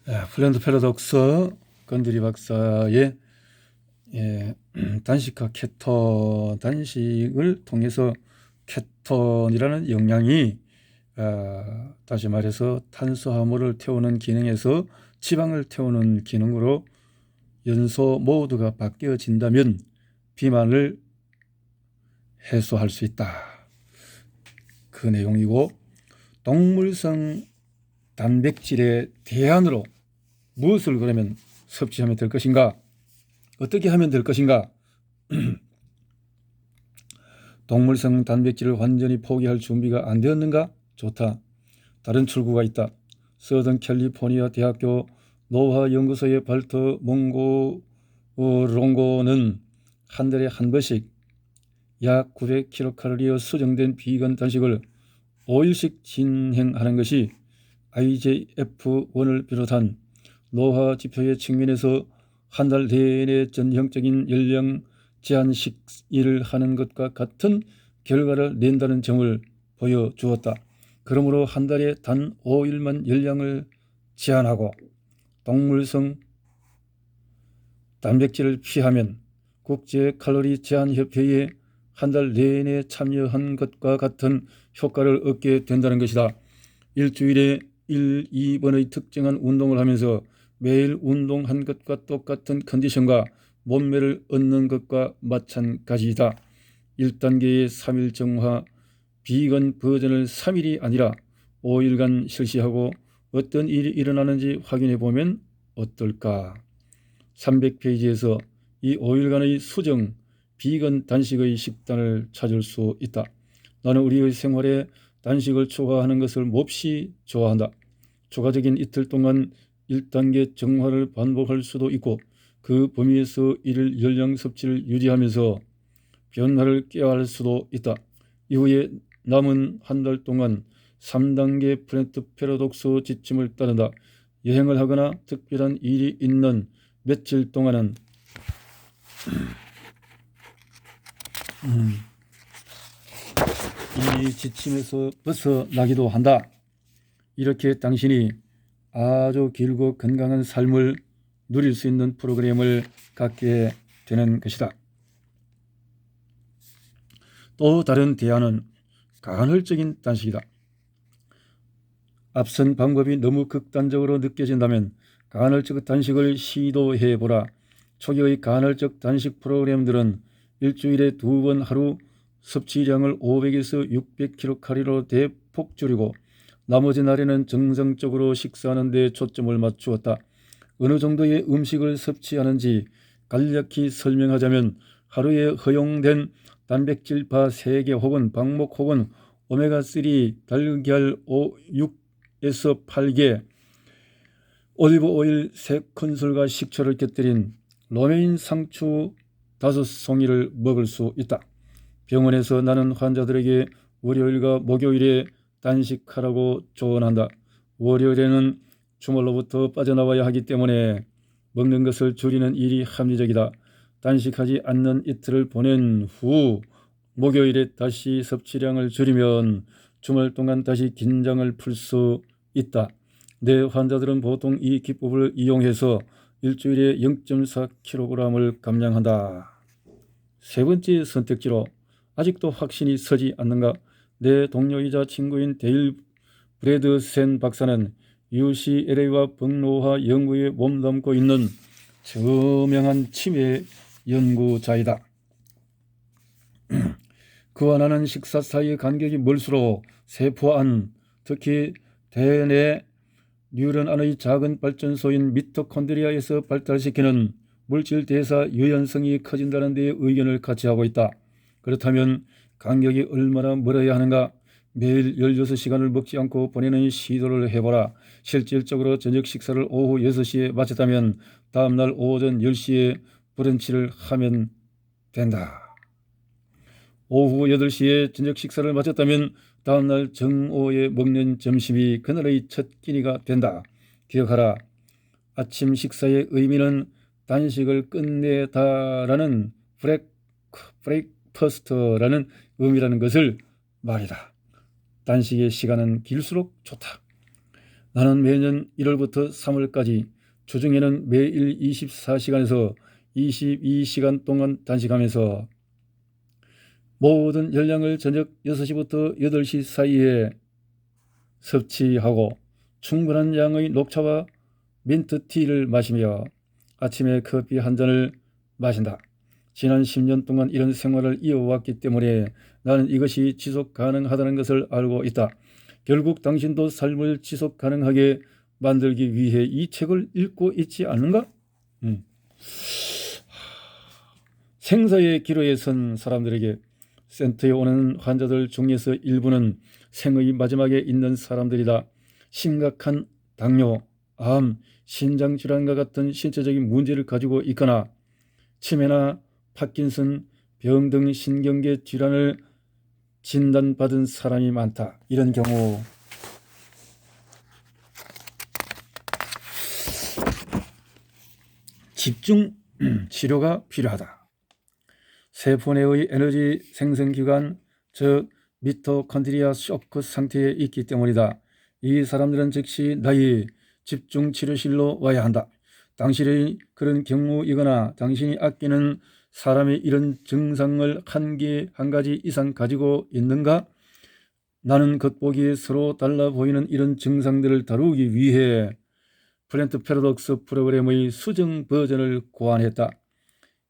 플랜트 패러독스 건드리 박사의 단식과 케톤 단식을 통해서 케톤이라는 영양이 다시 말해서 탄수화물을 태우는 기능에서 지방을 태우는 기능으로 연소 모두가 바뀌어진다면 비만을 해소할 수 있다. 그 내용이고, 동물성 단백질의 대안으로 무엇을 그러면 섭취하면 될 것인가? 어떻게 하면 될 것인가? 동물성 단백질을 완전히 포기할 준비가 안 되었는가? 좋다. 다른 출구가 있다. 서던 캘리포니아 대학교 노화연구소의 발터 롱고는 한 달에 한 번씩 약 900kcal 수정된 비건 단식을 5일씩 진행하는 것이 IGF-1을 비롯한 노화 지표의 측면에서 한 달 내내 전형적인 연령 제한 식이를 하는 것과 같은 결과를 낸다는 점을 보여주었다. 그러므로 한 달에 단 5일만 열량을 제한하고 동물성 단백질을 피하면 국제 칼로리 제한 협회에 한 달 내내 참여한 것과 같은 효과를 얻게 된다는 것이다. 일주일에 1, 2번의 특정한 운동을 하면서 매일 운동한 것과 똑같은 컨디션과 몸매를 얻는 것과 마찬가지이다. 1단계의 3일 정화 비건 버전을 3일이 아니라 5일간 실시하고 어떤 일이 일어나는지 확인해 보면 어떨까? 300페이지에서 이 5일간의 수정 비건 단식의 식단을 찾을 수 있다. 나는 우리의 생활에 단식을 추가하는 것을 몹시 좋아한다. 추가적인 이틀 동안 1단계 정화를 반복할 수도 있고 그 범위에서 1일 열량 섭취를 유지하면서 변화를 꾀할 수도 있다. 이후에 남은 한 달 동안 3단계 플랜트 패러독스 지침을 따른다. 여행을 하거나 특별한 일이 있는 며칠 동안은 이 지침에서 벗어나기도 한다. 이렇게 당신이 아주 길고 건강한 삶을 누릴 수 있는 프로그램을 갖게 되는 것이다. 또 다른 대안은 간헐적인 단식이다. 앞선 방법이 너무 극단적으로 느껴진다면 간헐적 단식을 시도해보라. 초기의 간헐적 단식 프로그램들은 일주일에 2번 하루 섭취량을 500에서 600kcal로 대폭 줄이고 나머지 날에는 정상적으로 식사하는 데 초점을 맞추었다. 어느 정도의 음식을 섭취하는지 간략히 설명하자면 하루에 허용된 단백질 바 3개 혹은 방목 혹은 오메가3 달걀 6에서 8개, 올리브오일 3큰술과 식초를 곁들인 로메인 상추 5송이를 먹을 수 있다. 병원에서 나는 환자들에게 월요일과 목요일에 단식하라고 조언한다. 월요일에는 주말로부터 빠져나와야 하기 때문에 먹는 것을 줄이는 일이 합리적이다. 단식하지 않는 이틀을 보낸 후 목요일에 다시 섭취량을 줄이면 주말 동안 다시 긴장을 풀 수 있다. 내 환자들은 보통 이 기법을 이용해서 일주일에 0.4kg을 감량한다. 세 번째 선택지로 아직도 확신이 서지 않는가? 내 동료이자 친구인 데일 브래드센 박사는 UCLA와 복노화 연구에 몸담고 있는 저명한 치매 연구자이다. 그와 나는 식사 사이의 간격이 멀수록 세포 안, 특히 대뇌 뉴런 안의 작은 발전소인 미토콘드리아에서 발달시키는 물질 대사 유연성이 커진다는 데 의견을 같이 하고 있다. 그렇다면 간격이 얼마나 멀어야 하는가? 매일 16시간을 먹지 않고 보내는 시도를 해보라. 실질적으로 저녁 식사를 오후 6시에 마쳤다면 다음날 오전 10시에 브런치를 하면 된다. 오후 8시에 저녁 식사를 마쳤다면 다음날 정오에 먹는 점심이 그날의 첫 끼니가 된다. 기억하라. 아침 식사의 의미는 단식을 끝내다라는 브레이크퍼스트라는 의미라는 것을 말이다. 단식의 시간은 길수록 좋다. 나는 매년 1월부터 3월까지 주중에는 매일 24시간에서 22시간 동안 단식하면서 모든 열량을 저녁 6시부터 8시 사이에 섭취하고 충분한 양의 녹차와 민트티를 마시며 아침에 커피 한 잔을 마신다. 지난 10년 동안 이런 생활을 이어왔기 때문에 나는 이것이 지속 가능하다는 것을 알고 있다. 결국 당신도 삶을 지속 가능하게 만들기 위해 이 책을 읽고 있지 않는가? 생사의 기로에 선 사람들에게 센터에 오는 환자들 중에서 일부는 생의 마지막에 있는 사람들이다. 심각한 당뇨, 암, 신장질환과 같은 신체적인 문제를 가지고 있거나 치매나 파킨슨 병 등 신경계 질환을 진단받은 사람이 많다. 이런 경우 집중 치료가 필요하다. 세포 내의 에너지 생성기관, 즉 미토콘드리아 쇼크 상태에 있기 때문이다. 이 사람들은 즉시 나의 집중치료실로 와야 한다. 당신의 그런 경우이거나 당신이 아끼는 사람이 이런 증상을 한 가지 이상 가지고 있는가? 나는 겉보기에 서로 달라 보이는 이런 증상들을 다루기 위해 플랜트 패러독스 프로그램의 수정 버전을 고안했다.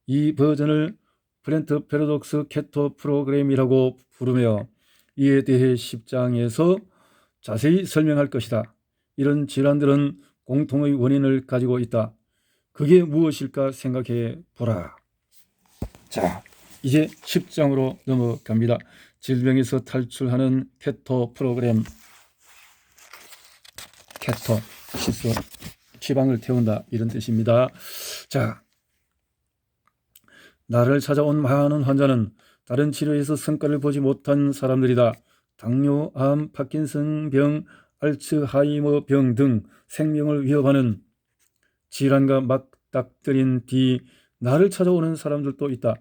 이 버전을 플랜트 패러독스 케토 프로그램이라고 부르며 이에 대해 10장에서 자세히 설명할 것이다. 이런 질환들은 공통의 원인을 가지고 있다. 그게 무엇일까 생각해 보라. 자, 이제 10장으로 넘어갑니다. 질병에서 탈출하는 케토 프로그램. 케토, 지방을 태운다, 이런 뜻입니다. 자, 나를 찾아온 많은 환자는 다른 치료에서 성과를 보지 못한 사람들이다. 당뇨, 암, 파킨슨병, 알츠하이머 병 등 생명을 위협하는 질환과 맞닥뜨린 뒤 나를 찾아오는 사람들도 있다.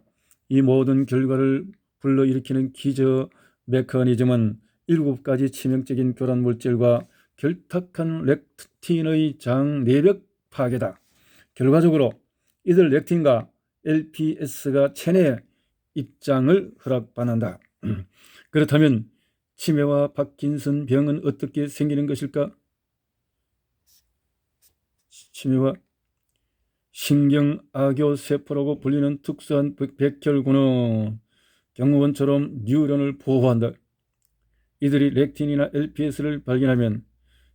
이 모든 결과를 불러일으키는 기저 메커니즘은 7가지 치명적인 교란 물질과 결탁한 렉틴의 장 내벽 파괴다. 결과적으로 이들 렉틴과 LPS가 체내 입장을 허락받는다. 그렇다면 치매와 파킨슨 병은 어떻게 생기는 것일까? 치매와 신경악교세포라고 불리는 특수한 백혈구는 경호원처럼 뉴런을 보호한다. 이들이 렉틴이나 LPS를 발견하면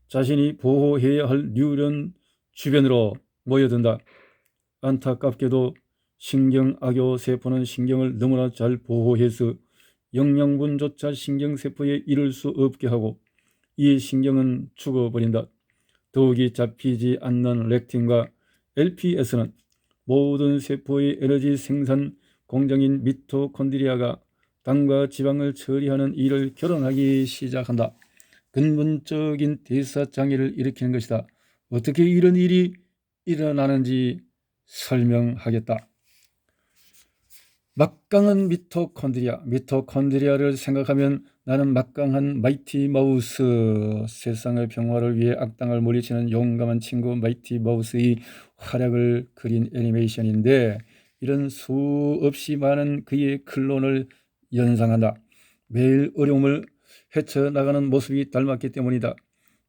자신이 보호해야 할 뉴런 주변으로 모여든다. 안타깝게도 신경악교세포는 신경을 너무나 잘 보호해서 영양분조차 신경세포에 이를 수 없게 하고 이에 신경은 죽어버린다. 더욱이 잡히지 않는 렉틴과 LPS는 모든 세포의 에너지 생산 공장인 미토콘드리아가 당과 지방을 처리하는 일을 결혼하기 시작한다. 근본적인 대사장애를 일으키는 것이다. 어떻게 이런 일이 일어나는지 설명하겠다. 막강한 미토콘드리아를 생각하면 나는 막강한 마이티 마우스, 세상의 평화를 위해 악당을 물리치는 용감한 친구 마이티 마우스의 활약을 그린 애니메이션인데 이런 수없이 많은 그의 클론을 연상한다. 매일 어려움을 헤쳐나가는 모습이 닮았기 때문이다.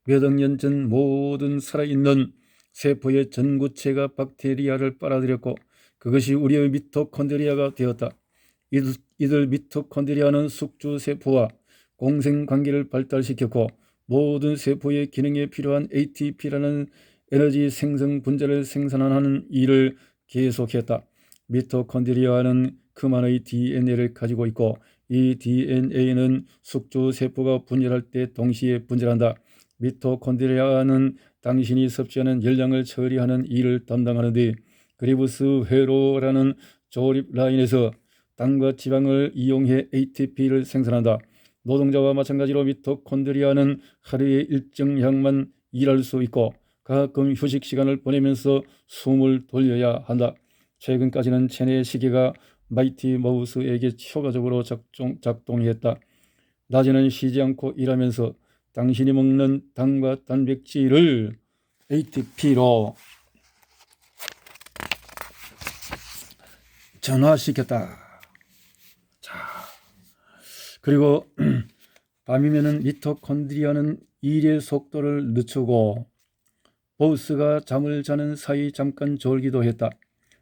몇 억 년 전 모든 살아있는 세포의 전구체가 박테리아를 빨아들였고 그것이 우리의 미토콘드리아가 되었다. 이들 미토콘드리아는 숙주세포와 공생관계를 발달시켰고 모든 세포의 기능에 필요한 ATP라는 에너지 생성 분자를 생산하는 일을 계속했다. 미토콘드리아는 그만의 DNA를 가지고 있고 이 DNA는 숙주세포가 분열할 때 동시에 분열한다. 미토콘드리아는 당신이 섭취하는 열량을 처리하는 일을 담당하는데 그리브스 회로라는 조립 라인에서 당과 지방을 이용해 ATP를 생산한다. 노동자와 마찬가지로 미토콘드리아는 하루에 일정량만 일할 수 있고 가끔 휴식 시간을 보내면서 숨을 돌려야 한다. 최근까지는 체내 시계가 마이티 마우스에게 효과적으로 작동했다. 낮에는 쉬지 않고 일하면서 당신이 먹는 당과 단백질을 ATP로 전화시켰다. 자, 그리고 밤이면은 미토콘드리아는 일의 속도를 늦추고 보스가 잠을 자는 사이 잠깐 졸기도 했다.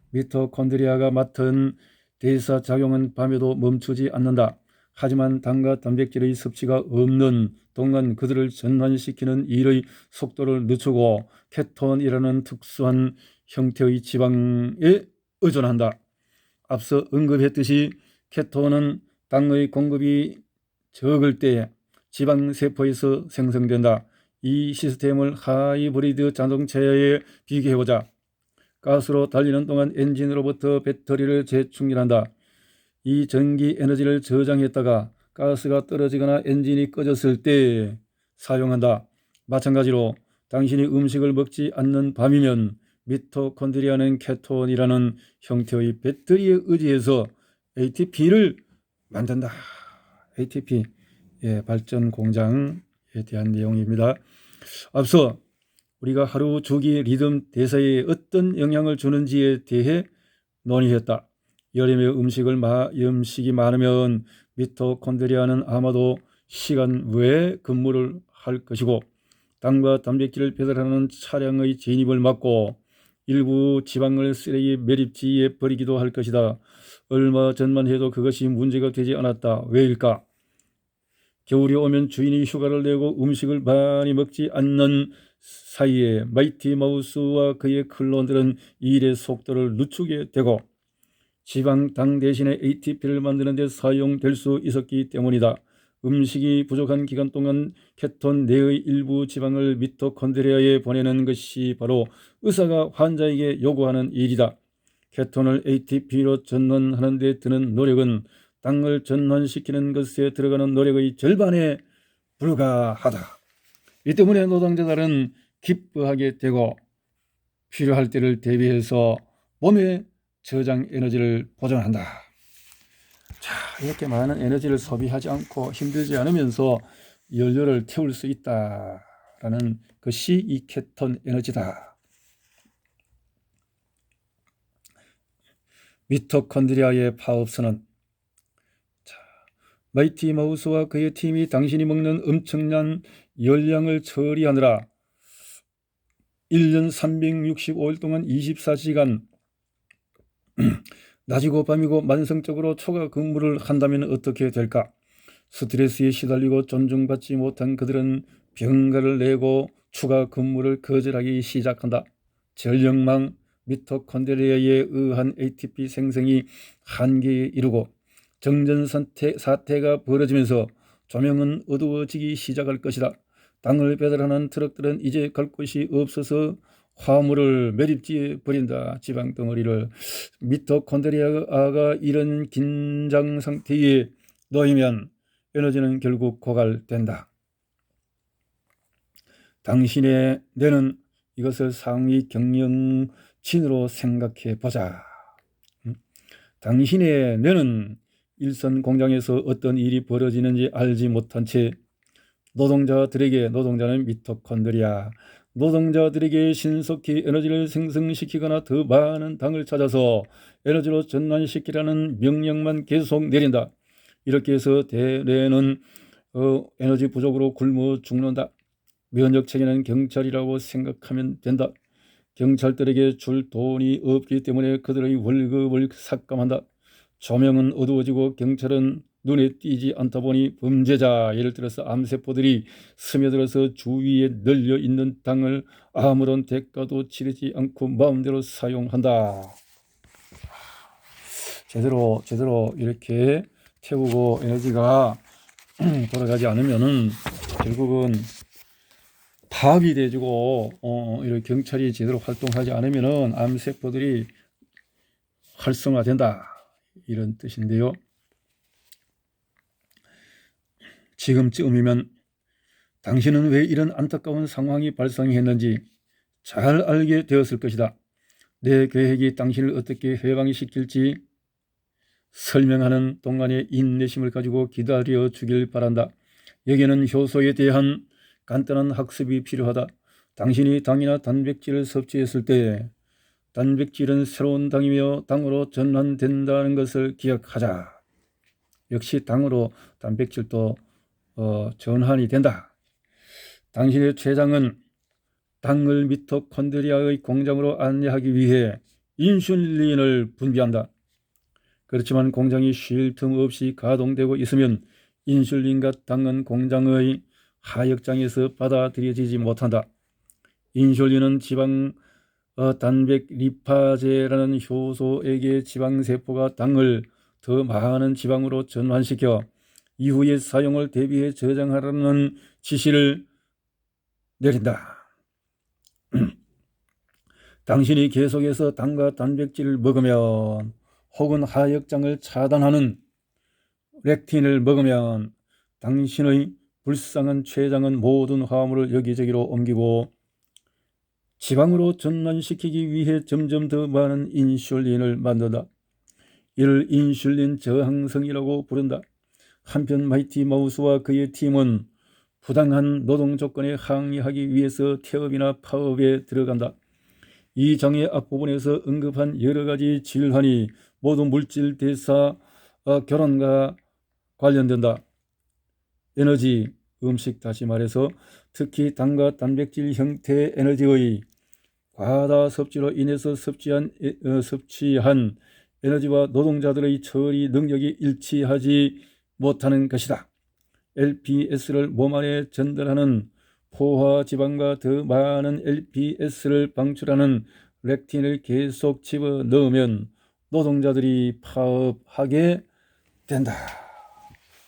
미토콘드리아가 맡은 대사작용은 밤에도 멈추지 않는다. 하지만 당과 단백질의 섭취가 없는 동안 그들을 전환시키는 일의 속도를 늦추고 케톤이라는 특수한 형태의 지방에 의존한다. 앞서 언급했듯이 케톤은 당의 공급이 적을 때 지방세포에서 생성된다. 이 시스템을 하이브리드 자동차에 비교해보자. 가스로 달리는 동안 엔진으로부터 배터리를 재충전한다. 이 전기 에너지를 저장했다가 가스가 떨어지거나 엔진이 꺼졌을 때 사용한다. 마찬가지로 당신이 음식을 먹지 않는 밤이면 미토콘드리아는 케톤이라는 형태의 배터리에 의지해서 ATP를 만든다. ATP 발전 공장에 대한 내용입니다. 앞서 우리가 하루 주기 리듬 대사에 어떤 영향을 주는지에 대해 논의했다. 여름에 음식이 많으면 미토콘드리아는 아마도 시간 외에 근무를 할 것이고 당과 단백질을 배달하는 차량의 진입을 막고 일부 지방을 쓰레기 매립지에 버리기도 할 것이다. 얼마 전만 해도 그것이 문제가 되지 않았다. 왜일까? 겨울이 오면 주인이 휴가를 내고 음식을 많이 먹지 않는 사이에 마이티 마우스와 그의 클론들은 일의 속도를 늦추게 되고 지방당 대신에 ATP를 만드는 데 사용될 수 있었기 때문이다. 음식이 부족한 기간 동안 케톤 내의 일부 지방을 미토콘드리아에 보내는 것이 바로 의사가 환자에게 요구하는 일이다. 케톤을 ATP로 전환하는 데 드는 노력은 당을 전환시키는 것에 들어가는 노력의 절반에 불과하다. 이 때문에 노동자들은 기뻐하게 되고 필요할 때를 대비해서 몸의 저장 에너지를 보존한다. 자, 이렇게 많은 에너지를 소비하지 않고 힘들지 않으면서 연료를 태울 수 있다라는 것이 이 케톤 에너지다. 미토콘드리아의 파업선언. 마이티 마우스와 그의 팀이 당신이 먹는 엄청난 열량을 처리하느라 1년 365일 동안 24시간 낮이고 밤이고 만성적으로 초과 근무를 한다면 어떻게 될까? 스트레스에 시달리고 존중받지 못한 그들은 병가를 내고 추가 근무를 거절하기 시작한다. 전력망 미토콘드리아에 의한 ATP 생성이 한계에 이르고 정전 사태가 벌어지면서 조명은 어두워지기 시작할 것이다. 당을 배달하는 트럭들은 이제 갈 곳이 없어서 화물을 매립지에 버린다. 지방 덩어리를. 미토콘드리아가 이런 긴장 상태에 놓이면 에너지는 결국 고갈된다. 당신의 뇌는 이것을 상위 경영진으로 생각해 보자. 당신의 뇌는 일선 공장에서 어떤 일이 벌어지는지 알지 못한 채 노동자는 미토콘드리아, 노동자들에게 신속히 에너지를 생성시키거나 더 많은 당을 찾아서 에너지로 전환시키라는 명령만 계속 내린다. 이렇게 해서 뇌는 에너지 부족으로 굶어 죽는다. 면역체계는 경찰이라고 생각하면 된다. 경찰들에게 줄 돈이 없기 때문에 그들의 월급을 삭감한다. 조명은 어두워지고 경찰은 눈에 띄지 않다 보니 범죄자, 예를 들어서 암세포들이 스며들어서 주위에 널려 있는 당을 아무런 대가도 치르지 않고 마음대로 사용한다. 제대로 이렇게 태우고 에너지가 돌아가지 않으면은 결국은 파업이 돼지고 이렇게 경찰이 제대로 활동하지 않으면은 암세포들이 활성화된다. 이런 뜻인데요. 지금쯤이면 당신은 왜 이런 안타까운 상황이 발생했는지 잘 알게 되었을 것이다. 내 계획이 당신을 어떻게 해방시킬지 설명하는 동안에 인내심을 가지고 기다려 주길 바란다. 여기는 효소에 대한 간단한 학습이 필요하다. 당신이 당이나 단백질을 섭취했을 때 단백질은 새로운 당이며 당으로 전환된다는 것을 기억하자. 역시 당으로 단백질도 전환이 된다. 당신의 췌장은 당을 미토콘드리아의 공장으로 안내하기 위해 인슐린을 분비한다. 그렇지만 공장이 쉴 틈 없이 가동되고 있으면 인슐린과 당은 공장의 하역장에서 받아들여지지 못한다. 인슐린은 지방 단백 리파제라는 효소에게 지방세포가 당을 더 많은 지방으로 전환시켜 이후의 사용을 대비해 저장하라는 지시를 내린다. 당신이 계속해서 당과 단백질을 먹으면 혹은 하역장을 차단하는 렉틴을 먹으면 당신의 불쌍한 췌장은 모든 화물을 여기저기로 옮기고 지방으로 전환시키기 위해 점점 더 많은 인슐린을 만든다. 이를 인슐린 저항성이라고 부른다. 한편 마이티 마우스와 그의 팀은 부당한 노동 조건에 항의하기 위해서 태업이나 파업에 들어간다. 이 장의 앞부분에서 언급한 여러 가지 질환이 모두 물질 대사 결혼과 관련된다. 에너지, 음식, 다시 말해서 특히 당과 단백질 형태의 에너지의 과다 섭취로 인해서 섭취한 에너지와 노동자들의 처리 능력이 일치하지 못하는 것이다. LPS를 몸 안에 전달하는 포화지방과 더 많은 LPS를 방출하는 렉틴을 계속 집어넣으면 노동자들이 파업하게 된다.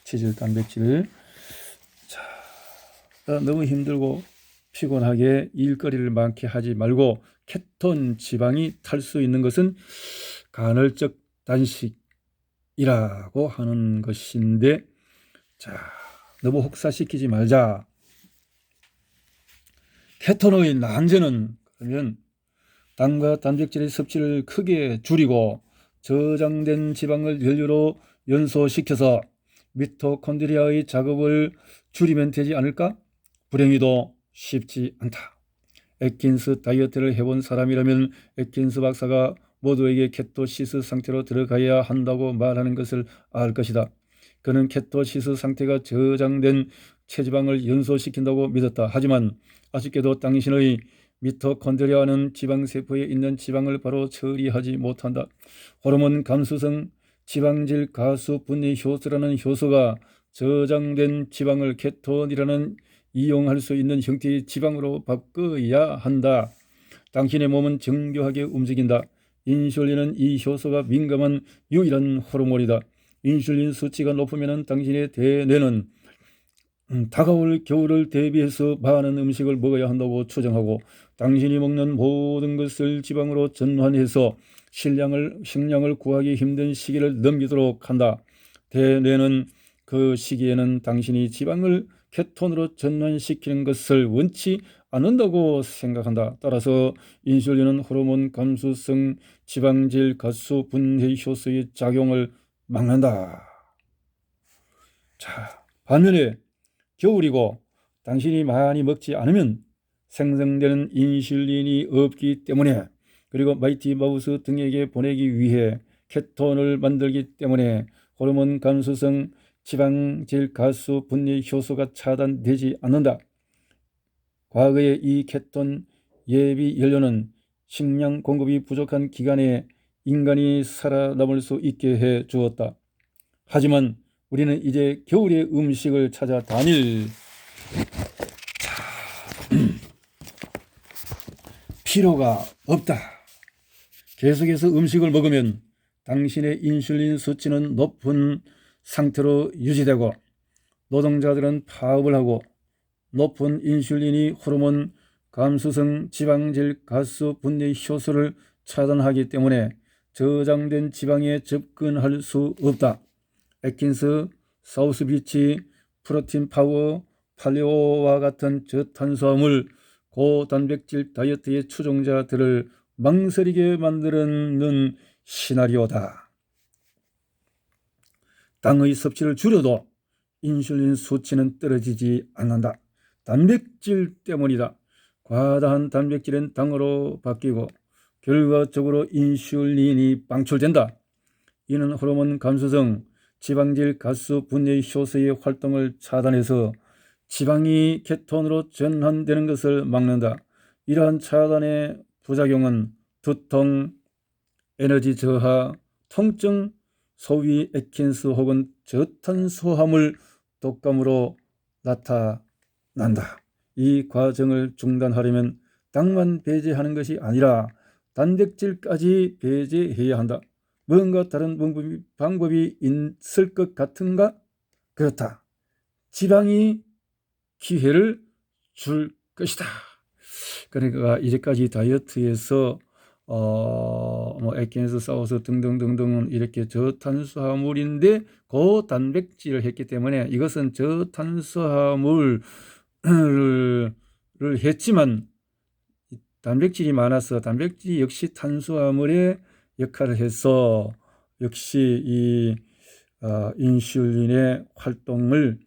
체질 단백질. 자, 너무 힘들고 피곤하게 일거리를 많게 하지 말고 케톤 지방이 탈 수 있는 것은 간헐적 단식이라고 하는 것인데, 자, 너무 혹사시키지 말자. 케톤의 난제는 그러면 당과 단백질의 섭취를 크게 줄이고 저장된 지방을 연료로 연소시켜서 미토콘드리아의 작업을 줄이면 되지 않을까? 불행히도 쉽지 않다. 애킨스 다이어트를 해본 사람이라면 애킨스 박사가 모두에게 케토시스 상태로 들어가야 한다고 말하는 것을 알 것이다. 그는 케토시스 상태가 저장된 체지방을 연소시킨다고 믿었다. 하지만 아쉽게도 당신의 미토콘드리아는 지방세포에 있는 지방을 바로 처리하지 못한다. 호르몬 감수성 지방질 가수 분해 효소라는 효소가 저장된 지방을 케톤이라는 이용할 수 있는 형태의 지방으로 바꿔야 한다. 당신의 몸은 정교하게 움직인다. 인슐린은 이 효소가 민감한 유일한 호르몬이다. 인슐린 수치가 높으면 당신의 대뇌는 다가올 겨울을 대비해서 많은 음식을 먹어야 한다고 추정하고 당신이 먹는 모든 것을 지방으로 전환해서 식량을 구하기 힘든 시기를 넘기도록 한다. 대뇌는 그 시기에는 당신이 지방을 케톤으로 전환시키는 것을 원치 않는다고 생각한다. 따라서 인슐린은 호르몬 감수성 지방질 가수 분해 효소의 작용을 막는다. 자, 반면에 겨울이고 당신이 많이 먹지 않으면 생성되는 인슐린이 없기 때문에, 그리고 마이티 마우스 등에게 보내기 위해 케톤을 만들기 때문에 호르몬 감수성 지방질 가수 분해 효소가 차단되지 않는다. 과거에 이 케톤 예비 연료는 식량 공급이 부족한 기간에 인간이 살아남을 수 있게 해 주었다. 하지만 우리는 이제 겨울의 음식을 찾아 다닐 필요가 없다. 계속해서 음식을 먹으면 당신의 인슐린 수치는 높은 상태로 유지되고 노동자들은 파업을 하고 높은 인슐린이 호르몬 감수성 지방질 가스 분해 효소를 차단하기 때문에 저장된 지방에 접근할 수 없다. 애킨스, 사우스비치, 프로틴 파워, 팔레오와 같은 저탄수화물 고단백질 다이어트의 추종자들을 망설이게 만드는 시나리오다. 당의 섭취를 줄여도 인슐린 수치는 떨어지지 않는다. 단백질 때문이다. 과다한 단백질은 당으로 바뀌고 결과적으로 인슐린이 방출된다. 이는 호르몬 감소성 지방질 가스 분해 효소의 활동을 차단해서 지방이 케톤으로 전환되는 것을 막는다. 이러한 차단의 부작용은 두통, 에너지 저하, 통증, 소위 애킨스 혹은 저탄수화물 독감으로 나타난다. 이 과정을 중단하려면 당만 배제하는 것이 아니라 단백질까지 배제해야 한다. 뭔가 다른 방법이 있을 것 같은가? 그렇다. 지방이 기회를 줄 것이다. 그러니까 이제까지 다이어트에서 뭐 애킨스, 사우스 등등등등은 이렇게 저탄수화물인데 고단백질을 했기 때문에 이것은 저탄수화물을 했지만 단백질이 많아서 단백질이 역시 탄수화물의 역할을 해서 역시 이 인슐린의 활동을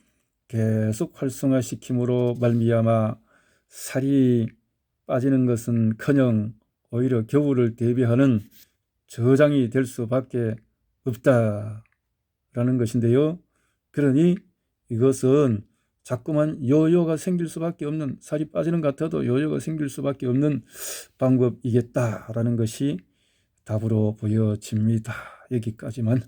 계속 활성화시킴으로 말미암아 살이 빠지는 것은커녕 오히려 겨울을 대비하는 저장이 될 수밖에 없다라는 것인데요. 그러니 이것은 자꾸만 요요가 생길 수밖에 없는, 살이 빠지는 것 같아도 요요가 생길 수밖에 없는 방법이겠다라는 것이 답으로 보여집니다. 여기까지만